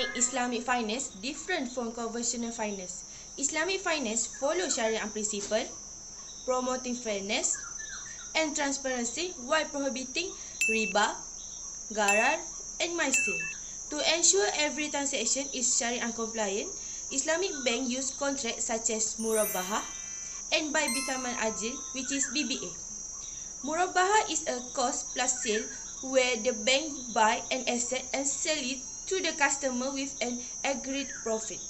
make Islamic finance different from conventional finance? Islamic finance follows Sharia principle, promoting fairness and transparency while prohibiting riba, gharar, and maisir. To ensure every transaction is Sharia compliant, Islamic bank use contracts such as murabahah and buy bitaman ajil, which is BBA. Murabahah is a cost plus sale where the bank buy an asset and sell it to the customer with an agreed profit.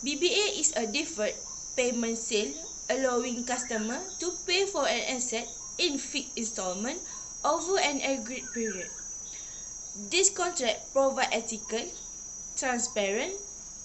BBA is a deferred payment sale allowing customer to pay for an asset in fixed installment over an agreed period. This contract provides ethical, transparent,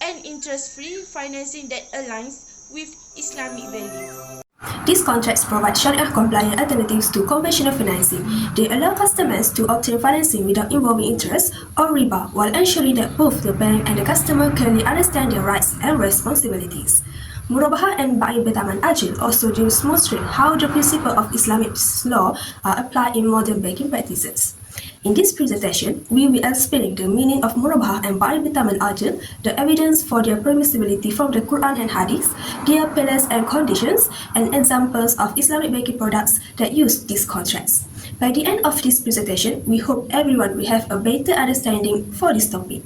and interest-free financing that aligns with Islamic values. These contracts provide Sharia-compliant alternatives to conventional financing. They allow customers to obtain financing without involving interest or riba, while ensuring that both the bank and the customer clearly understand their rights and responsibilities. Murabahah and Ba'i Betaman Ajil also demonstrate how the principle of Islamic law are applied in modern banking practices. In this presentation, we will explain the meaning of murabahah and ba'i bitaman ajil, the evidence for their permissibility from the Quran and Hadith, their pillars and conditions, and examples of Islamic banking products that use these contracts. By the end of this presentation, we hope everyone will have a better understanding for this topic.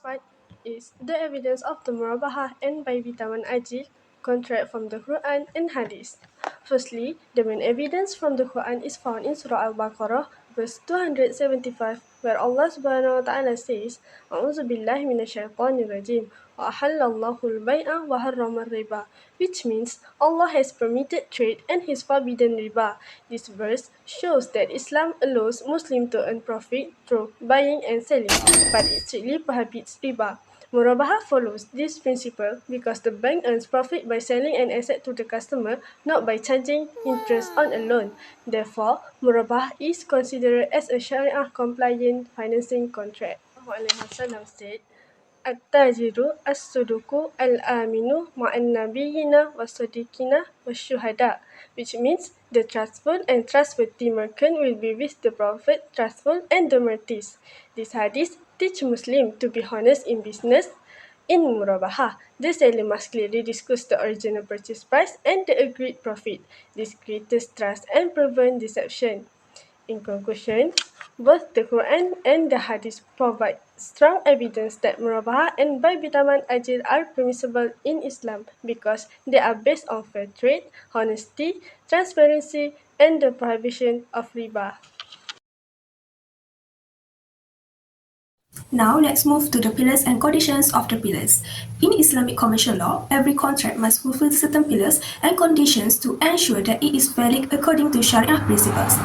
Part is the evidence of the murabahah and ba'i bitaman ajil contract from the Quran and Hadith. Firstly, the main evidence from the Quran is found in Surah Al-Baqarah, verse 275, where Allah subhanahu wa ta'ala says, A'udzu billahi minasyaitonir rajim, wa ahallallahu al-bay'a wa harrama riba, which means Allah has permitted trade and has forbidden riba. This verse shows that Islam allows Muslims to earn profit through buying and selling, but it strictly prohibits riba. Murabahah follows this principle because the bank earns profit by selling an asset to the customer, not by charging interest on a loan. Therefore, murabahah is considered as a Sharia-compliant financing contract. Muhammad said, At-tajiru as-suduku al-aminu ma'an nabiyina was-sadiqina was-shuhada, which means the trustful and trustworthy merchant will be with the Prophet, trustful and the martyrs. This hadith teach Muslims to be honest in business. In murabahah, the seller must clearly disclose the original purchase price and the agreed profit. This creates trust and prevents deception. In conclusion, both the Quran and the Hadith provide strong evidence that murabahah and ba'i bitaman ajil are permissible in Islam because they are based on fair trade, honesty, transparency, and the prohibition of riba. Now let's move to the pillars and conditions of the pillars. In Islamic commercial law, every contract must fulfill certain pillars and conditions to ensure that it is valid according to Sharia principles.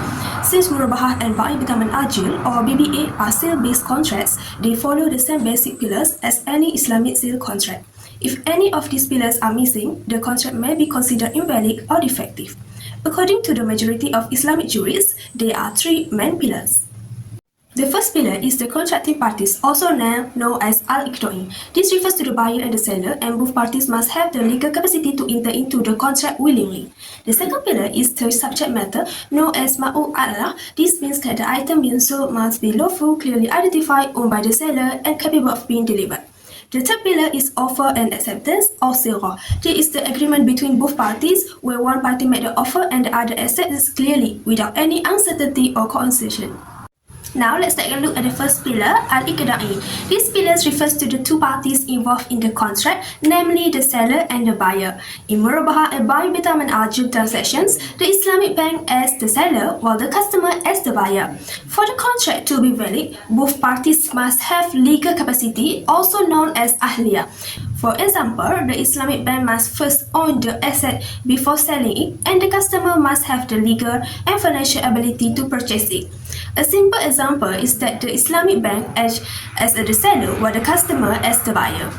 Since murabahah and ba'i bitaman ajil or BBA are sale-based contracts, they follow the same basic pillars as any Islamic sale contract. If any of these pillars are missing, the contract may be considered invalid or defective. According to the majority of Islamic jurists, there are three main pillars. The first pillar is the contracting parties, also known as al-iqra'i. This refers to the buyer and the seller, and both parties must have the legal capacity to enter into the contract willingly. The second pillar is the subject matter, known as ma'u'ala. This means that the item being sold must be lawful, clearly identified, owned by the seller, and capable of being delivered. The third pillar is offer and acceptance, or sirah. This is the agreement between both parties, where one party made the offer and the other accepts clearly, without any uncertainty or coercion. Now let's take a look at the first pillar, al-iqra'i. This pillar refers to the two parties involved in the contract, namely the seller and the buyer. In murabahah and ba'i bitaman ajil transactions, the Islamic bank as the seller while the customer as the buyer. For the contract to be valid, both parties must have legal capacity, also known as ahliyah. For example, the Islamic bank must first own the asset before selling it, and the customer must have the legal and financial ability to purchase it. A simple example is that the Islamic bank acts as the seller while the customer as the buyer.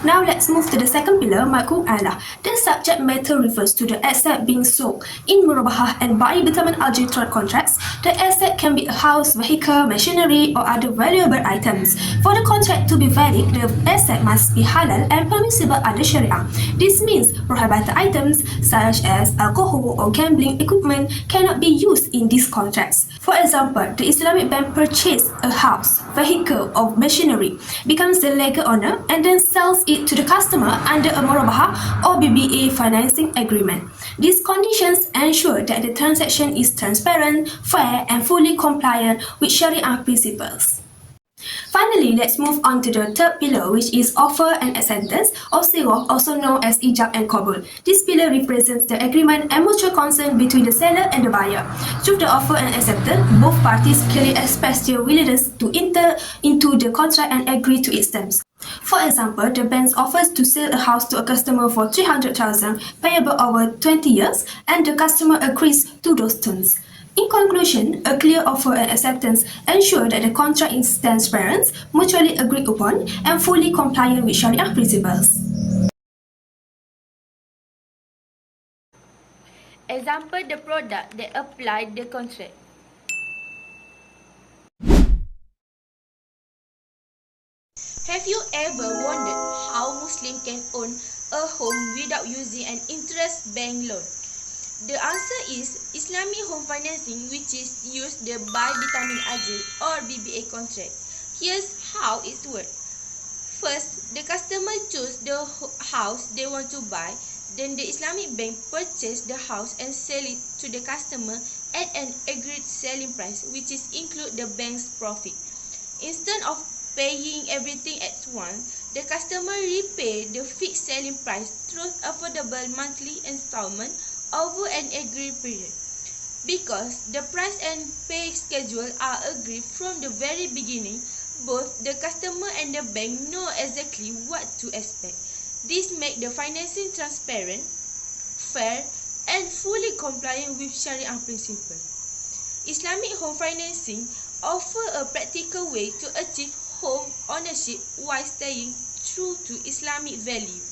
Now let's move to the second pillar, ma'u'ala. The subject matter refers to the asset being sold. In murabahah and buy bitaman ajil trade contracts, the asset can be a house, vehicle, machinery, or other valuable items. For the contract to be valid, the asset must be halal and permissible under Sharia. This means prohibited items such as alcohol or gambling equipment cannot be used in these contracts. For example, the Islamic bank purchases a house, vehicle, or machinery, becomes the legal owner, and then sells it to the customer under a murabahah or BBA financing agreement. These conditions ensure that the transaction is transparent, fair, and fully compliant with Sharia principles. Finally, let's move on to the third pillar, which is offer and acceptance, or siwak, also known as ijab and qabul. This pillar represents the agreement and mutual consent between the seller and the buyer. Through the offer and acceptance, both parties clearly express their willingness to enter into the contract and agree to its terms. For example, the bank offers to sell a house to a customer for 300,000 payable over 20 years, and the customer agrees to those terms. In conclusion, a clear offer and acceptance ensure that the contract is transparent, mutually agreed upon, and fully compliant with Sharia principles. Example, the product that applied the contract. Have you ever wondered how Muslims can own a home without using an interest bank loan? The answer is Islamic home financing, which is used the buy vitamin ajil or BBA contract. Here's how it works. First, the customer chooses the house they want to buy. Then the Islamic bank purchases the house and sell it to the customer at an agreed selling price, which is include the bank's profit. Instead of paying everything at once, the customer repay the fixed selling price through affordable monthly installment over an agreed period. Because the price and pay schedule are agreed from the very beginning, both the customer and the bank know exactly what to expect. This makes the financing transparent, fair, and fully compliant with Sharia principles. Islamic home financing offers a practical way to achieve home ownership while staying true to Islamic values.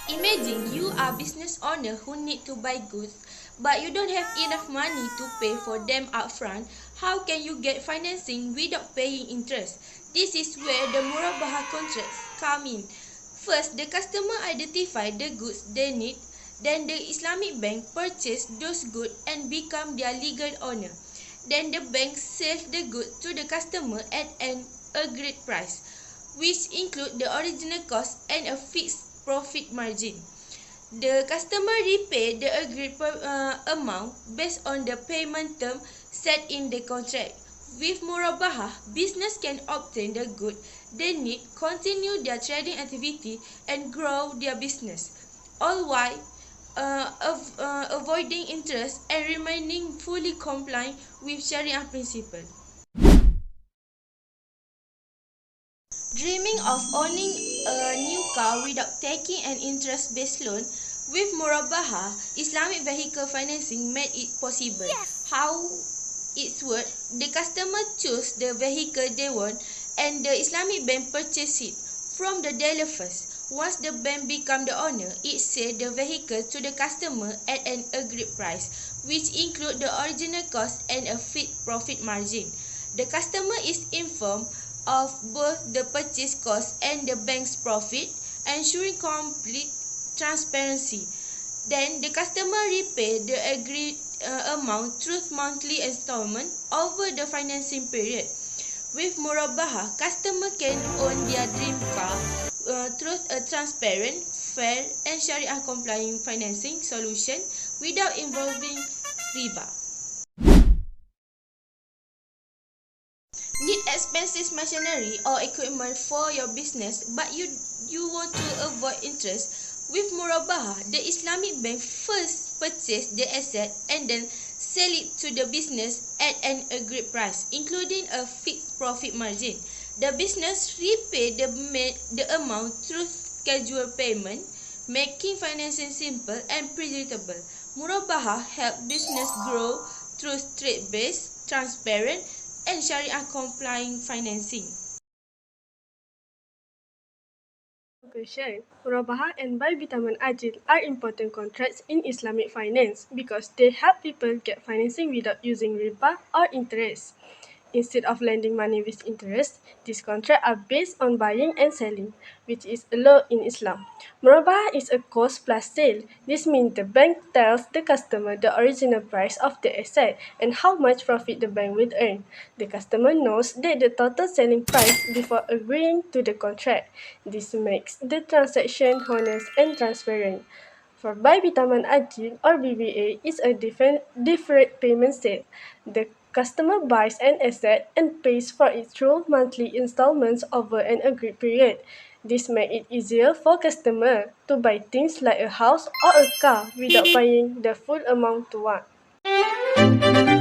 Imagine you are a business owner who need to buy goods, but you don't have enough money to pay for them upfront. How can you get financing without paying interest? This is where the murabahah contracts come in. First, the customer identifies the goods they need. Then the Islamic bank purchases those goods and become their legal owner. Then the bank sells the goods to the customer at an agreed price, which includes the original cost and a fixed profit margin. The customer repay the agreed amount based on the payment term set in the contract. With murabahah, business can obtain the goods they need, continue their trading activity, and grow their business, all while avoiding interest and remaining fully compliant with Sharia principles. Dreaming of owning a new car without taking an interest-based loan? With murabahah, Islamic vehicle financing made it possible. Yes. How it works? The customer chooses the vehicle they want, and the Islamic bank purchases it from the dealer first. Once the bank becomes the owner, it sells the vehicle to the customer at an agreed price, which includes the original cost and a fixed profit margin. The customer is informed of both the purchase cost and the bank's profit, ensuring complete transparency. Then the customer repays the agreed amount through monthly installment over the financing period. With murabahah, customer can own their dream car through a transparent, fair, and Sharia-compliant financing solution without involving riba. Need expensive machinery or equipment for your business, but you want to avoid interest? With murabahah, the Islamic bank first purchase the asset and then sell it to the business at an agreed price, including a fixed profit margin. The business repay the amount through scheduled payment, making financing simple and predictable. Murabahah helps business grow through trade-based, transparent, and Sharia-compliant financing. Conclusion, murabahah and buy vitamin ajil are important contracts in Islamic finance because they help people get financing without using riba or interest. Instead of lending money with interest, these contracts are based on buying and selling, which is allowed in Islam. Murabahah is a cost plus sale. This means the bank tells the customer the original price of the asset and how much profit the bank will earn. The customer knows that the total selling price before agreeing to the contract. This makes the transaction honest and transparent. For buy vitamin ajil or BBA is a deferred payment sale. The customer buys an asset and pays for it through monthly installments over an agreed period. This makes it easier for customer to buy things like a house or a car without paying the full amount to once.